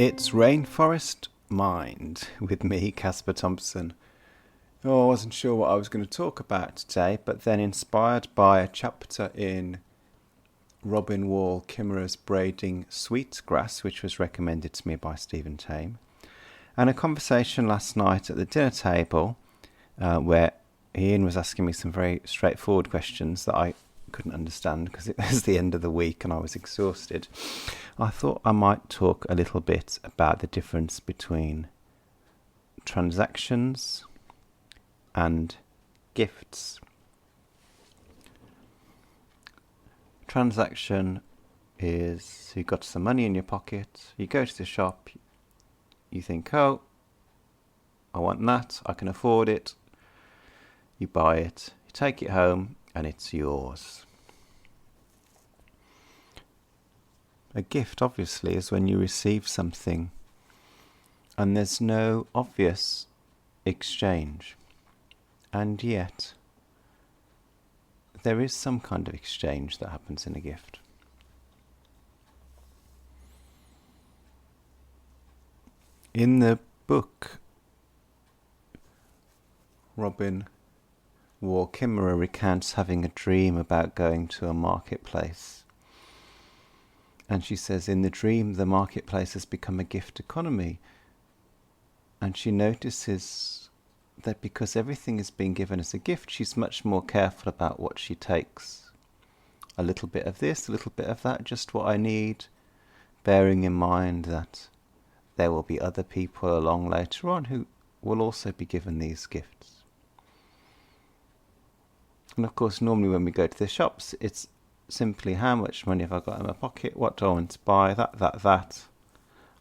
It's Rainforest Mind with me, Kaspa Thompson. Oh, I wasn't sure what I was going to talk about today, but then inspired by a chapter in Robin Wall Kimmerer's Braiding Sweetgrass, which was recommended to me by Stephen Tame, and a conversation last night at the dinner table where Ian was asking me some very straightforward questions that I couldn't understand because it was the end of the week and I was exhausted. I thought I might talk a little bit about the difference between transactions and gifts. Transaction is you've got some money in your pocket, you go to the shop, you think, oh, I want that, I can afford it, you buy it, you take it home, and it's yours. A gift, obviously, is when you receive something and there's no obvious exchange. And yet, there is some kind of exchange that happens in a gift. In the book, Robin Wall Kimmerer recounts having a dream about going to a marketplace. And she says, in the dream, the marketplace has become a gift economy. And she notices that because everything is being given as a gift, she's much more careful about what she takes. A little bit of this, a little bit of that, just what I need, bearing in mind that there will be other people along later on who will also be given these gifts. And of course, normally when we go to the shops, it's simply how much money have I got in my pocket, what do I want to buy, that.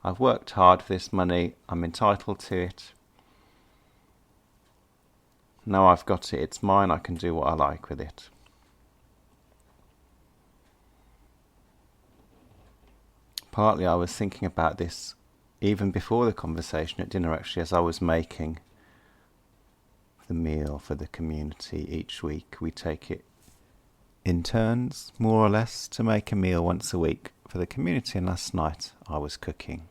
I've worked hard for this money, I'm entitled to it. Now I've got it, it's mine, I can do what I like with it. Partly I was thinking about this even before the conversation at dinner, actually, as I was making the meal for the community each week. We take it in turns, more or less, to make a meal once a week for the community, and last night I was cooking.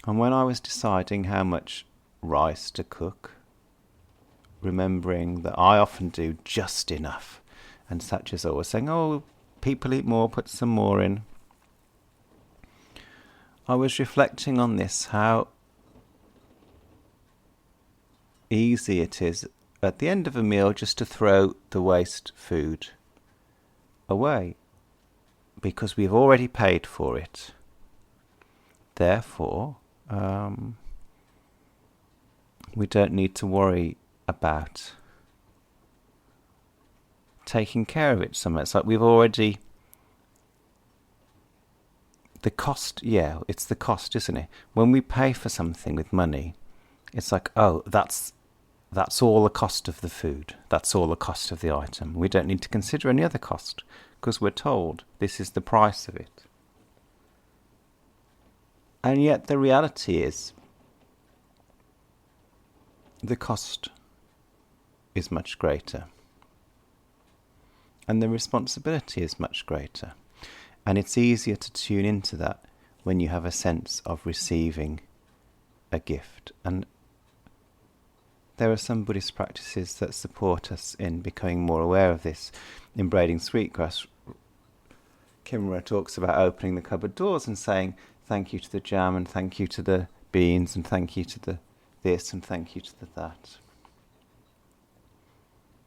And when I was deciding how much rice to cook, remembering that I often do just enough, and Satch's always saying, oh, people eat more, put some more in, I was reflecting on this, how easy it is at the end of a meal just to throw the waste food away because we've already paid for it. Therefore, we don't need to worry about taking care of it somehow. It's like we've already... The cost, it's the cost, isn't it? When we pay for something with money, it's like, oh, that's all the cost of the food. That's all the cost of the item. We don't need to consider any other cost because we're told this is the price of it. And yet the reality is the cost is much greater. And the responsibility is much greater. And it's easier to tune into that when you have a sense of receiving a gift. And there are some Buddhist practices that support us in becoming more aware of this. In Braiding Sweetgrass, Kimmerer talks about opening the cupboard doors and saying thank you to the jam and thank you to the beans and thank you to the this and thank you to the that.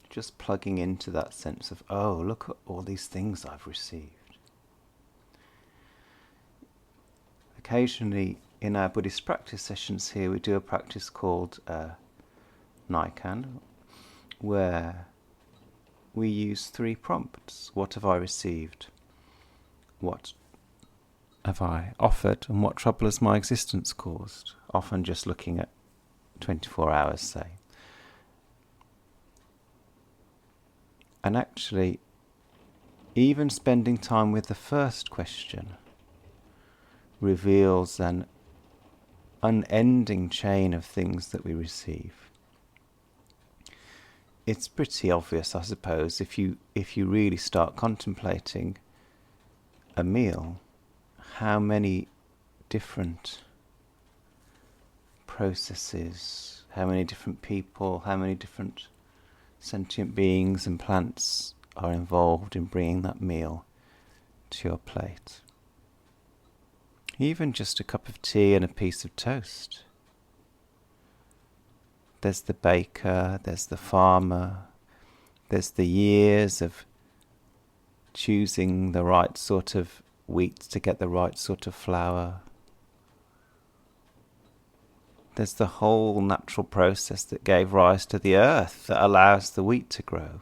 Just plugging into that sense of, oh, look at all these things I've received. Occasionally in our Buddhist practice sessions here, we do a practice called Naikan, where we use 3 prompts. What have I received? What have I offered? And what trouble has my existence caused? Often just looking at 24 hours, say. And actually, even spending time with the first question reveals an unending chain of things that we receive. It's pretty obvious, I suppose, if you really start contemplating a meal, how many different processes, how many different people, how many different sentient beings and plants are involved in bringing that meal to your plate. Even just a cup of tea and a piece of toast. There's the baker, there's the farmer, there's the years of choosing the right sort of wheat to get the right sort of flour. There's the whole natural process that gave rise to the earth that allows the wheat to grow.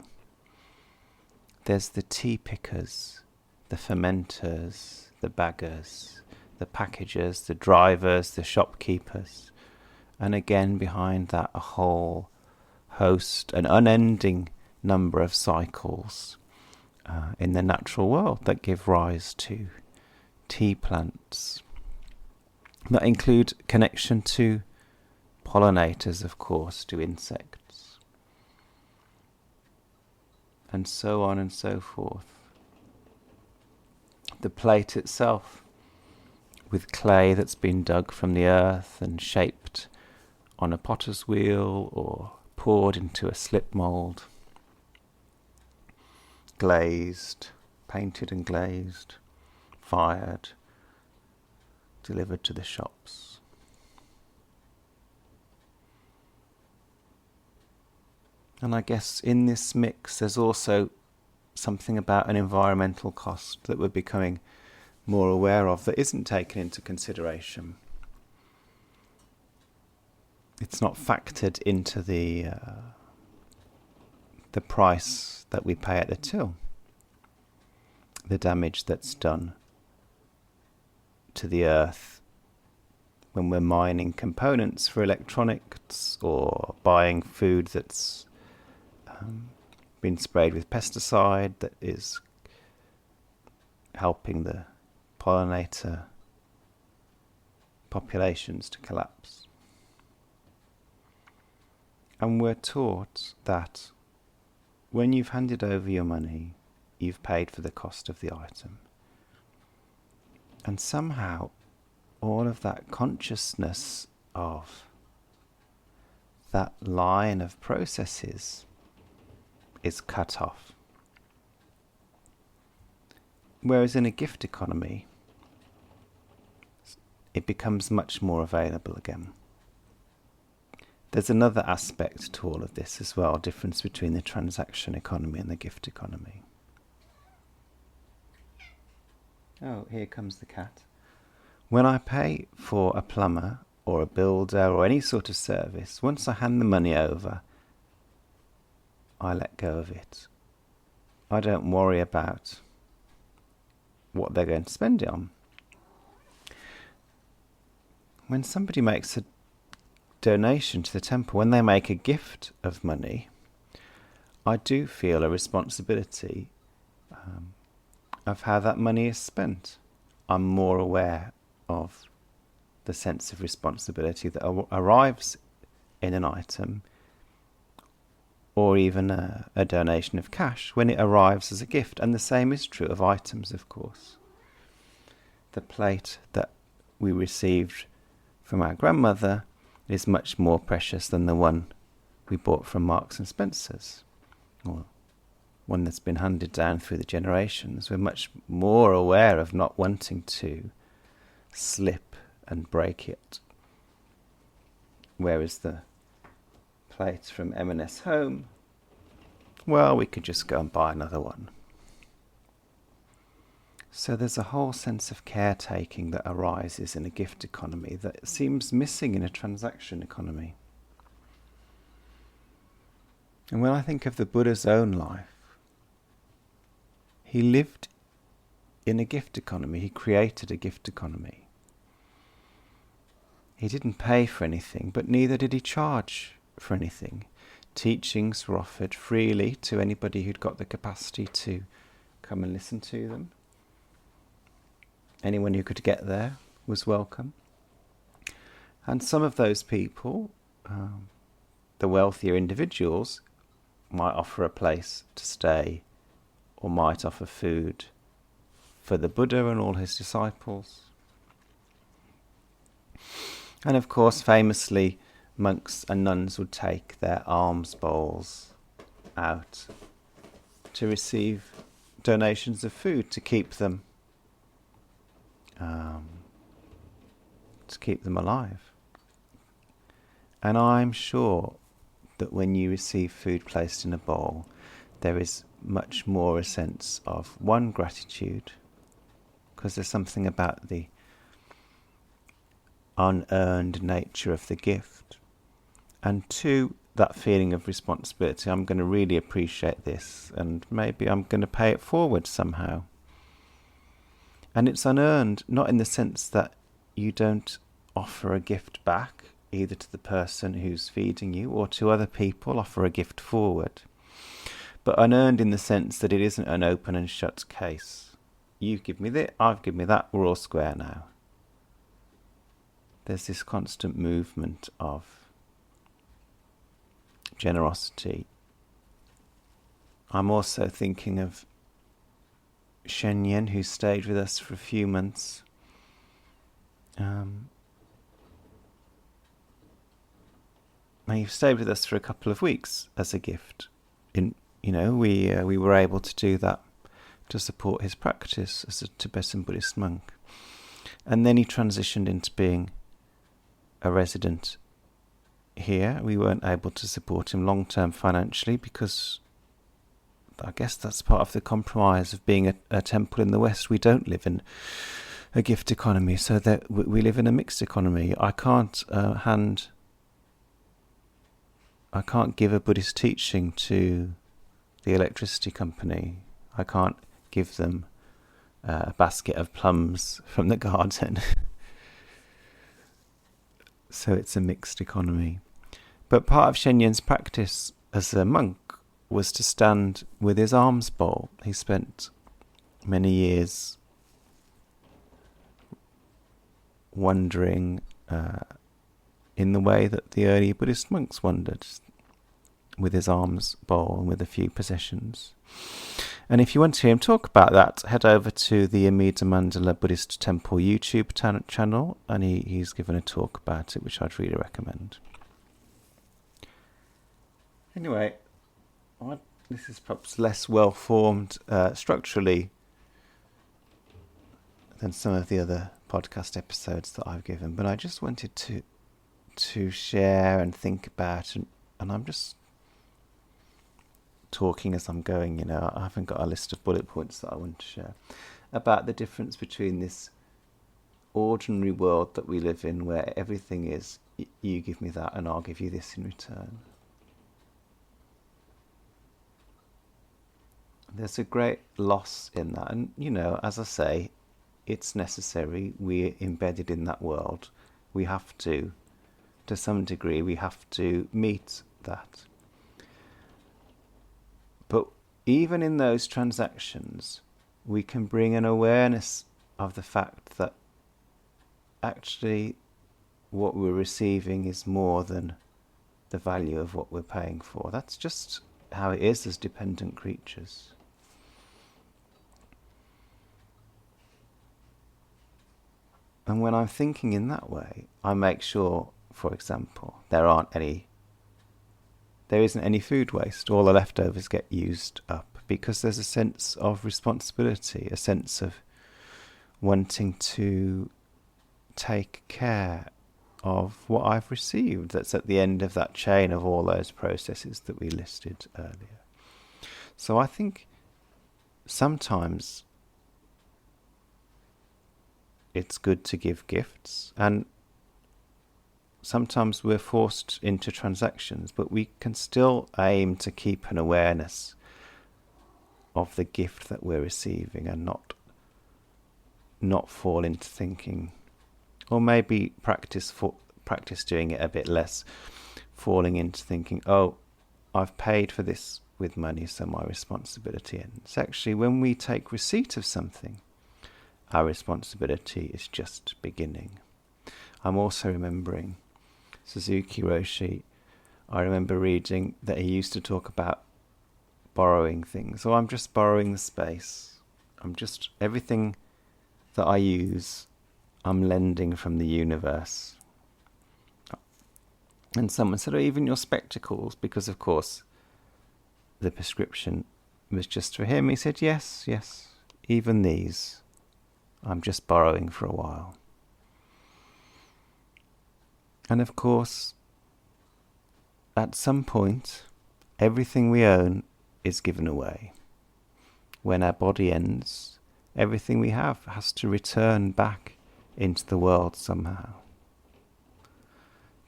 There's the tea pickers, the fermenters, the baggers, the packagers, the drivers, the shopkeepers. And again behind that a whole host, an unending number of cycles in the natural world that give rise to tea plants. That include connection to pollinators, of course, to insects, and so on and so forth. The plate itself, with clay that's been dug from the earth and shaped on a potter's wheel or poured into a slip mould, glazed, painted and glazed, fired, delivered to the shops. And I guess in this mix there's also something about an environmental cost that we're becoming more aware of that isn't taken into consideration. It's not factored into the price that we pay at the till. The damage that's done to the earth when we're mining components for electronics or buying food that's been sprayed with pesticide that is helping the pollinator populations to collapse. And we're taught that when you've handed over your money, you've paid for the cost of the item. And somehow all of that consciousness of that line of processes is cut off. Whereas in a gift economy, it becomes much more available again. There's another aspect to all of this as well, difference between the transaction economy and the gift economy. Oh, here comes the cat. When I pay for a plumber or a builder or any sort of service, once I hand the money over, I let go of it. I don't worry about what they're going to spend it on. When somebody makes a donation to the temple, when they make a gift of money, I do feel a responsibility of how that money is spent. I'm more aware of the sense of responsibility that arrives in an item, or even a donation of cash when it arrives as a gift. And the same is true of items, of course. The plate that we received from our grandmother is much more precious than the one we bought from Marks and Spencer's, or one that's been handed down through the generations. We're much more aware of not wanting to slip and break it. Whereas the plate from M&S Home, well, we could just go and buy another one. So there's a whole sense of caretaking that arises in a gift economy that seems missing in a transaction economy. And when I think of the Buddha's own life, he lived in a gift economy. He created a gift economy. He didn't pay for anything, but neither did he charge for anything. Teachings were offered freely to anybody who'd got the capacity to come and listen to them. Anyone who could get there was welcome. And some of those people, the wealthier individuals, might offer a place to stay or might offer food for the Buddha and all his disciples. And of course, famously, monks and nuns would take their alms bowls out to receive donations of food to keep them alive. And I'm sure that when you receive food placed in a bowl, there is much more a sense of, one, gratitude, because there's something about the unearned nature of the gift, and two, that feeling of responsibility. I'm going to really appreciate this, and maybe I'm going to pay it forward somehow. And it's unearned, not in the sense that you don't offer a gift back, either to the person who's feeding you or to other people, offer a gift forward, but unearned in the sense that it isn't an open and shut case. You give me this, I've given me that, we're all square now. There's this constant movement of generosity. I'm also thinking of Shen Yen, who stayed with us for a few months. He stayed with us for a couple of weeks as a gift. We were able to do that to support his practice as a Tibetan Buddhist monk. And then he transitioned into being a resident here. We weren't able to support him long-term financially because I guess that's part of the compromise of being a temple in the West. We don't live in a gift economy, so that we live in a mixed economy. I can't give a Buddhist teaching to the electricity company. I can't give them a basket of plums from the garden. So it's a mixed economy. But part of Shen Yen's practice as a monk was to stand with his alms bowl. He spent many years wandering in the way that the early Buddhist monks wandered, with his alms bowl and with a few possessions. And if you want to hear him talk about that, head over to the Amida Mandala Buddhist Temple YouTube channel, and he's given a talk about it, which I'd really recommend. Anyway, this is perhaps less well-formed structurally than some of the other podcast episodes that I've given, but I just wanted to share and think about, and I'm just talking as I'm going, I haven't got a list of bullet points that I want to share, about the difference between this ordinary world that we live in, where everything is, you give me that and I'll give you this in return. There's a great loss in that, and as I say, it's necessary. We're embedded in that world. We have to some degree, we have to meet that. But even in those transactions, we can bring an awareness of the fact that actually what we're receiving is more than the value of what we're paying for. That's just how it is as dependent creatures. And when I'm thinking in that way, I make sure, for example, there isn't any food waste. All the leftovers get used up, because there's a sense of responsibility, a sense of wanting to take care of what I've received. That's at the end of that chain of all those processes that we listed earlier. So I think sometimes it's good to give gifts, and sometimes we're forced into transactions, but we can still aim to keep an awareness of the gift that we're receiving, and not fall into thinking, or maybe practice doing it a bit less, falling into thinking, oh, I've paid for this with money, so my responsibility ends. Actually, when we take receipt of something, our responsibility is just beginning. I'm also remembering Suzuki Roshi. I remember reading that he used to talk about borrowing things. So I'm just borrowing the space. Everything that I use, I'm lending from the universe. And someone said, oh, even your spectacles, because of course the prescription was just for him. He said, yes, even these, I'm just borrowing for a while. And of course, at some point, everything we own is given away. When our body ends, everything we have has to return back into the world somehow.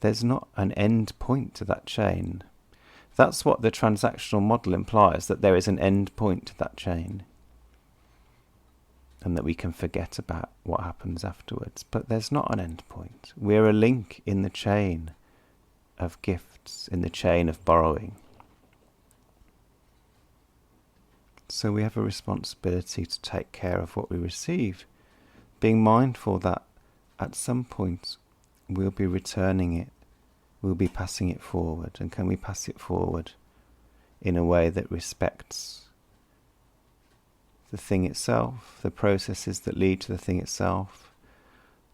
There's not an end point to that chain. That's what the transactional model implies, that there is an end point to that chain. And that we can forget about what happens afterwards. But there's not an end point. We're a link in the chain of gifts, in the chain of borrowing. So we have a responsibility to take care of what we receive, being mindful that at some point we'll be returning it, we'll be passing it forward. And can we pass it forward in a way that respects the thing itself, the processes that lead to the thing itself,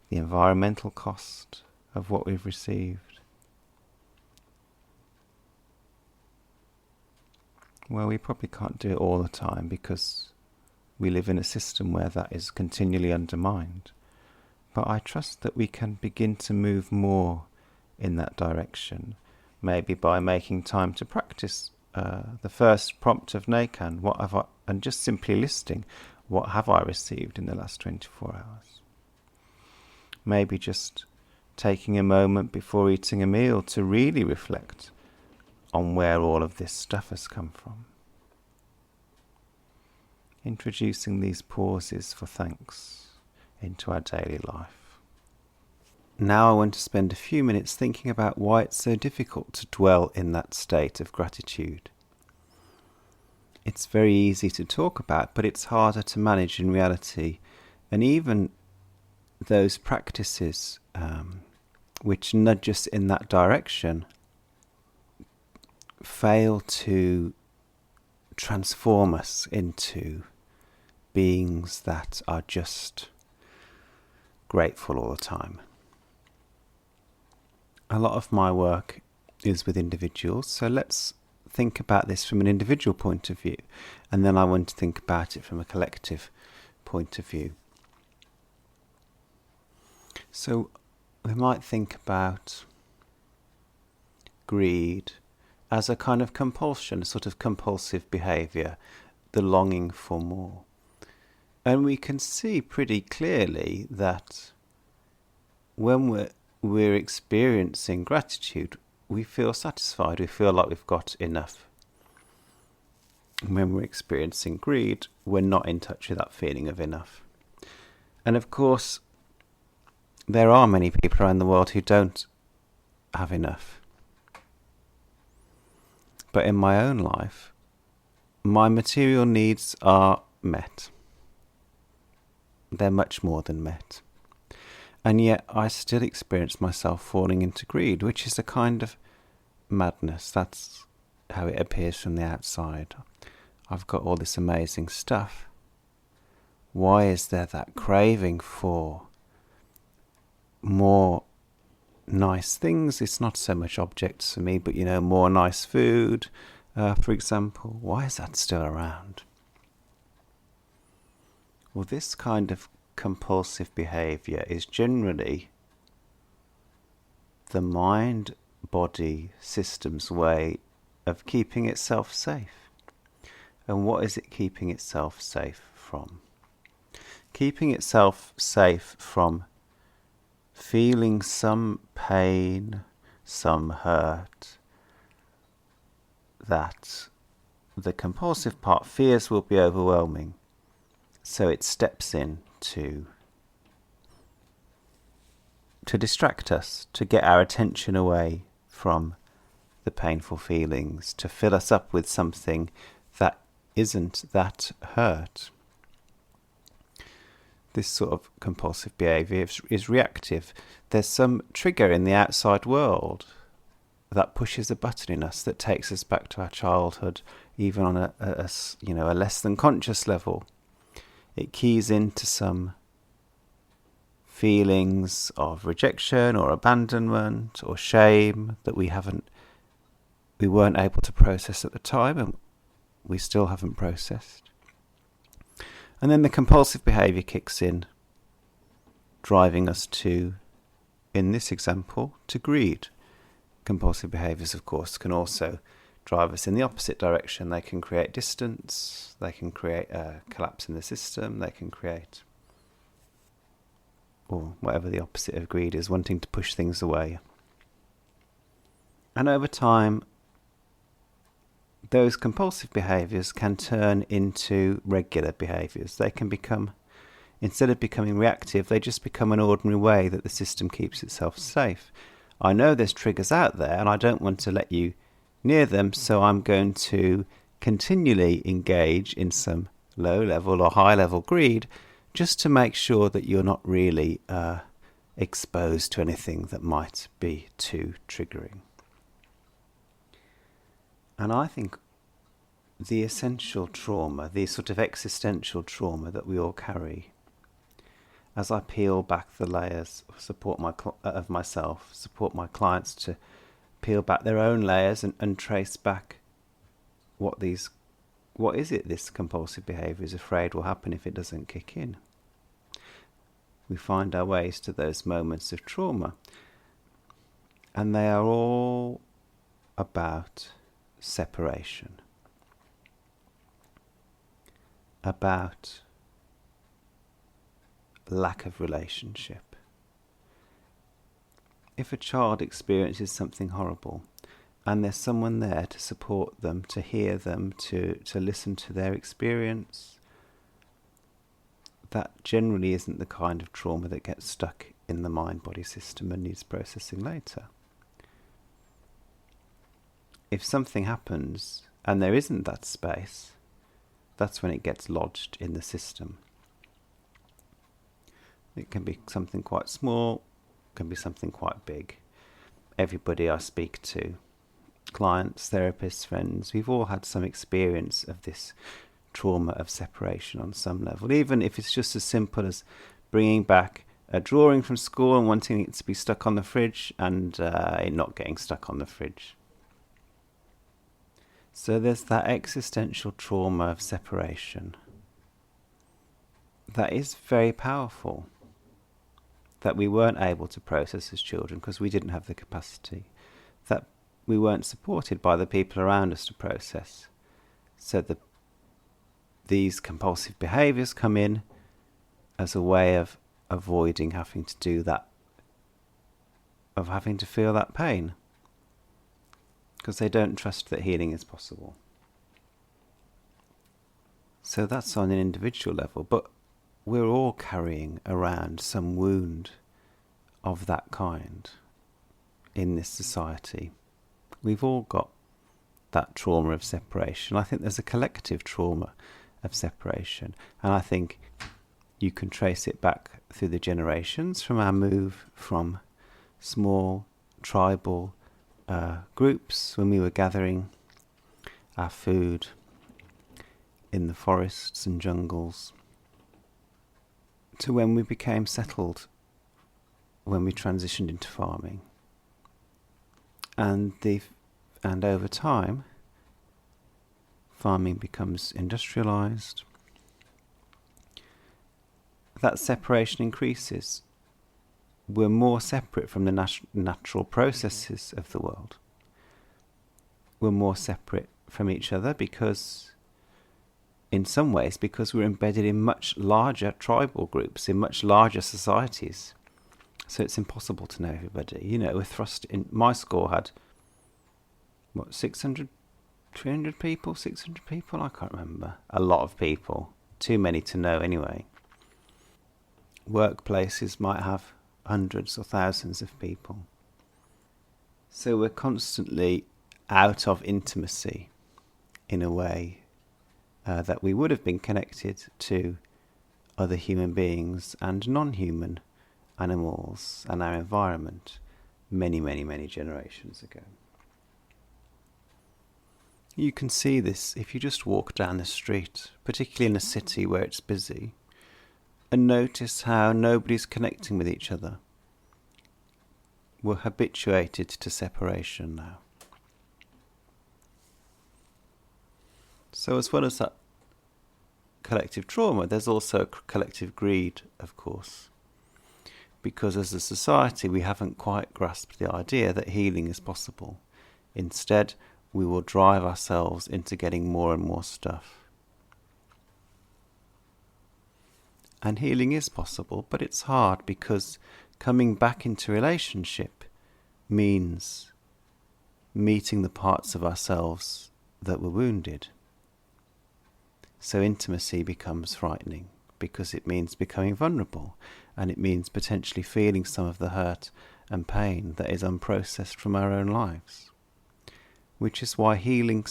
the environmental cost of what we've received? Well, we probably can't do it all the time because we live in a system where that is continually undermined. But I trust that we can begin to move more in that direction, maybe by making time to practice the first prompt of Nakan, and just simply listing what have I received in the last 24 hours. Maybe just taking a moment before eating a meal to really reflect on where all of this stuff has come from. Introducing these pauses for thanks into our daily life. Now I want to spend a few minutes thinking about why it's so difficult to dwell in that state of gratitude. It's very easy to talk about, but it's harder to manage in reality. And even those practices which nudge us in that direction fail to transform us into beings that are just grateful all the time. A lot of my work is with individuals, so let's think about this from an individual point of view, and then I want to think about it from a collective point of view. So we might think about greed as a kind of compulsion, a sort of compulsive behaviour, the longing for more. And we can see pretty clearly that when we're experiencing gratitude, we feel satisfied, we feel like we've got enough. When we're experiencing greed, we're not in touch with that feeling of enough. And of course, there are many people around the world who don't have enough. But in my own life, my material needs are met. They're much more than met. And yet I still experience myself falling into greed, which is a kind of madness. That's how it appears from the outside. I've got all this amazing stuff. Why is there that craving for more nice things? It's not so much objects for me, but more nice food, for example. Why is that still around? Well, this kind of compulsive behaviour is generally the mind-body system's way of keeping itself safe. And what is it keeping itself safe from? Keeping itself safe from feeling some pain, some hurt, that the compulsive part fears will be overwhelming. So it steps in to distract us, to get our attention away from the painful feelings, to fill us up with something that isn't that hurt. This sort of compulsive behaviour is reactive. There's some trigger in the outside world that pushes a button in us that takes us back to our childhood, even on a less than conscious level. It keys into some feelings of rejection or abandonment or shame that we weren't able to process at the time, and we still haven't processed. And then the compulsive behaviour kicks in, driving us to, in this example, to greed. Compulsive behaviours, of course, can also drive us in the opposite direction. They can create distance, they can create a collapse in the system, they can create, or whatever the opposite of greed is, wanting to push things away. And over time, those compulsive behaviours can turn into regular behaviours. They can become, instead of becoming reactive, they just become an ordinary way that the system keeps itself safe. I know there's triggers out there and I don't want to let you near them, so I'm going to continually engage in some low level or high level greed just to make sure that you're not really exposed to anything that might be too triggering. And I think the essential trauma, the sort of existential trauma that we all carry, as I peel back the layers, support my clients to peel back their own layers and trace back what is it this compulsive behaviour is afraid will happen if it doesn't kick in. We find our ways to those moments of trauma, and they are all about separation, about lack of relationship. If a child experiences something horrible and there's someone there to support them, to hear them, to listen to their experience, that generally isn't the kind of trauma that gets stuck in the mind-body system and needs processing later. If something happens and there isn't that space, that's when it gets lodged in the system. It can be something quite small, can be something quite big. Everybody I speak to, clients, therapists, friends, we've all had some experience of this trauma of separation on some level, even if it's just as simple as bringing back a drawing from school and wanting it to be stuck on the fridge and it not getting stuck on the fridge. So there's that existential trauma of separation that is very powerful, that we weren't able to process as children because we didn't have the capacity, that we weren't supported by the people around us to process. So these compulsive behaviours come in as a way of avoiding having to do that, of having to feel that pain, because they don't trust that healing is possible. So that's on an individual level, but we're all carrying around some wound of that kind in this society. We've all got that trauma of separation. I think there's a collective trauma of separation, and I think you can trace it back through the generations from our move from small tribal groups when we were gathering our food in the forests and jungles, to when we became settled, when we transitioned into farming, and over time farming becomes industrialized. That separation increases. We're more separate from the natural processes of the world. We're more separate from each other because, in some ways, because we're embedded in much larger tribal groups, in much larger societies. So it's impossible to know everybody. You know, we're thrust in. My school had, 600, 300 people, 600 people? I can't remember. A lot of people. Too many to know anyway. Workplaces might have hundreds or thousands of people. So we're constantly out of intimacy in a way that we would have been connected to other human beings and non-human animals and our environment many, many, many generations ago. You can see this if you just walk down the street, particularly in a city where it's busy. and notice how nobody's connecting with each other. We're habituated to separation now. So as well as that collective trauma, there's also collective greed, of course. Because as a society, we haven't quite grasped the idea that healing is possible. Instead, we will drive ourselves into getting more and more stuff. And healing is possible, but it's hard because coming back into relationship means meeting the parts of ourselves that were wounded. So intimacy becomes frightening because it means becoming vulnerable, and it means potentially feeling some of the hurt and pain that is unprocessed from our own lives. Which is why healing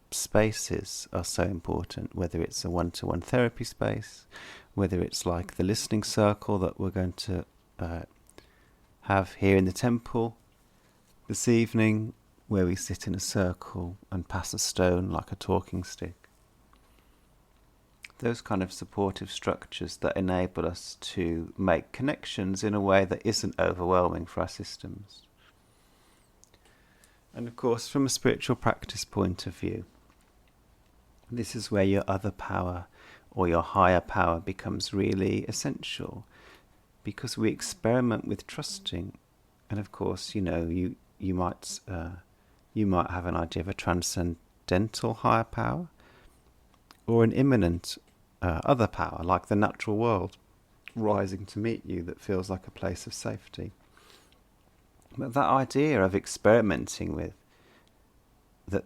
spaces are so important, whether it's a one-to-one therapy space, whether it's like the listening circle that we're going to have here in the temple this evening, where we sit in a circle and pass a stone like a talking stick. Those kind of supportive structures that enable us to make connections in a way that isn't overwhelming for our systems. And of course, from a spiritual practice point of view, this is where your other power or your higher power becomes really essential, because we experiment with trusting. And of course, you might have an idea of a transcendental higher power or an immanent other power, like the natural world rising to meet you, that feels like a place of safety. But that idea of experimenting with that,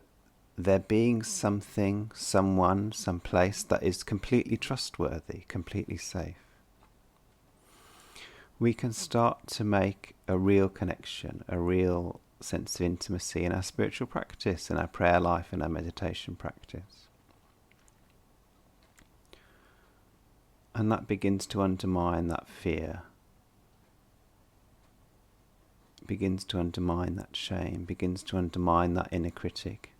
there being something, someone, some place that is completely trustworthy, completely safe, we can start to make a real connection, a real sense of intimacy in our spiritual practice, in our prayer life, in our meditation practice. And that begins to undermine that fear, begins to undermine that shame, begins to undermine that inner critic.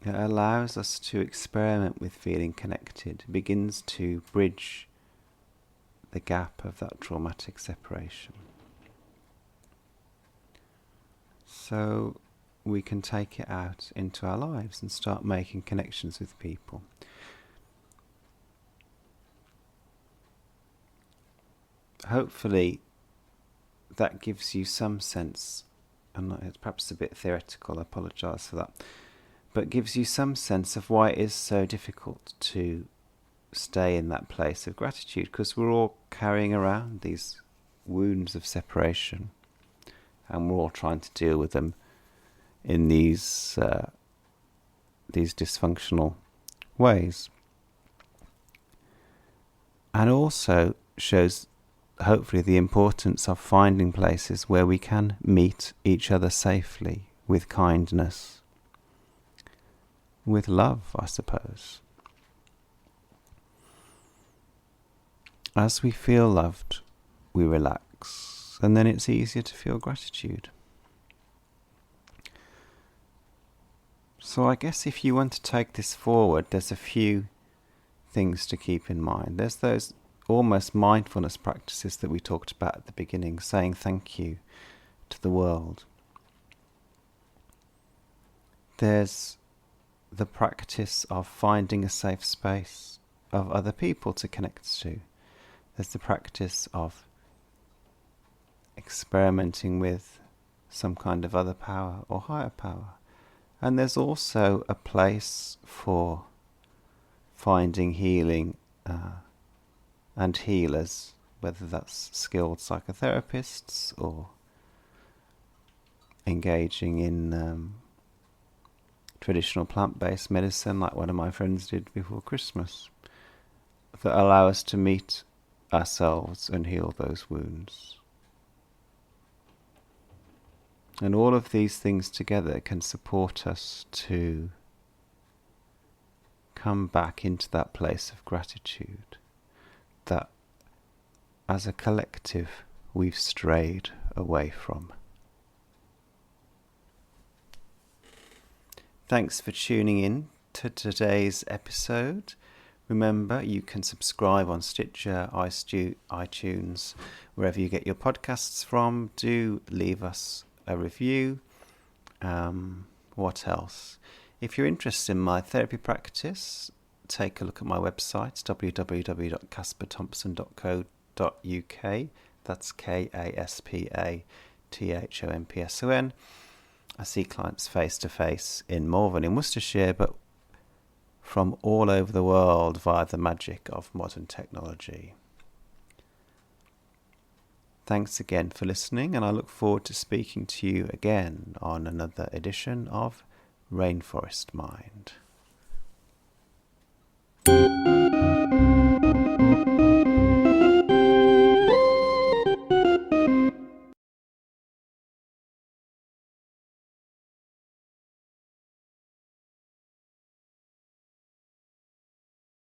It allows us to experiment with feeling connected, begins to bridge the gap of that traumatic separation. So we can take it out into our lives and start making connections with people. Hopefully that gives you some sense, and it's perhaps a bit theoretical, I apologise for that, but gives you some sense of why it is so difficult to stay in that place of gratitude, because we're all carrying around these wounds of separation, and we're all trying to deal with them in these dysfunctional ways. And also shows hopefully the importance of finding places where we can meet each other safely, with kindness, with love, I suppose. As we feel loved, we relax, and then it's easier to feel gratitude. So I guess if you want to take this forward, there's a few things to keep in mind. There's those almost mindfulness practices that we talked about at the beginning, saying thank you to the world. There's the practice of finding a safe space of other people to connect to. There's the practice of experimenting with some kind of other power or higher power. And there's also a place for finding healing and healers, whether that's skilled psychotherapists or engaging in traditional plant-based medicine, like one of my friends did before Christmas, that allow us to meet ourselves and heal those wounds. And all of these things together can support us to come back into that place of gratitude that as a collective we've strayed away from. Thanks for tuning in to today's episode. Remember, you can subscribe on Stitcher, iTunes, wherever you get your podcasts from. Do leave us a review. What else? If you're interested in my therapy practice, take a look at my website, www.kaspaThompson.co.uk. That's KASPATHOMPSON. I see clients face to face in Malvern in Worcestershire, but from all over the world via the magic of modern technology. Thanks again for listening, and I look forward to speaking to you again on another edition of Rainforest Mind.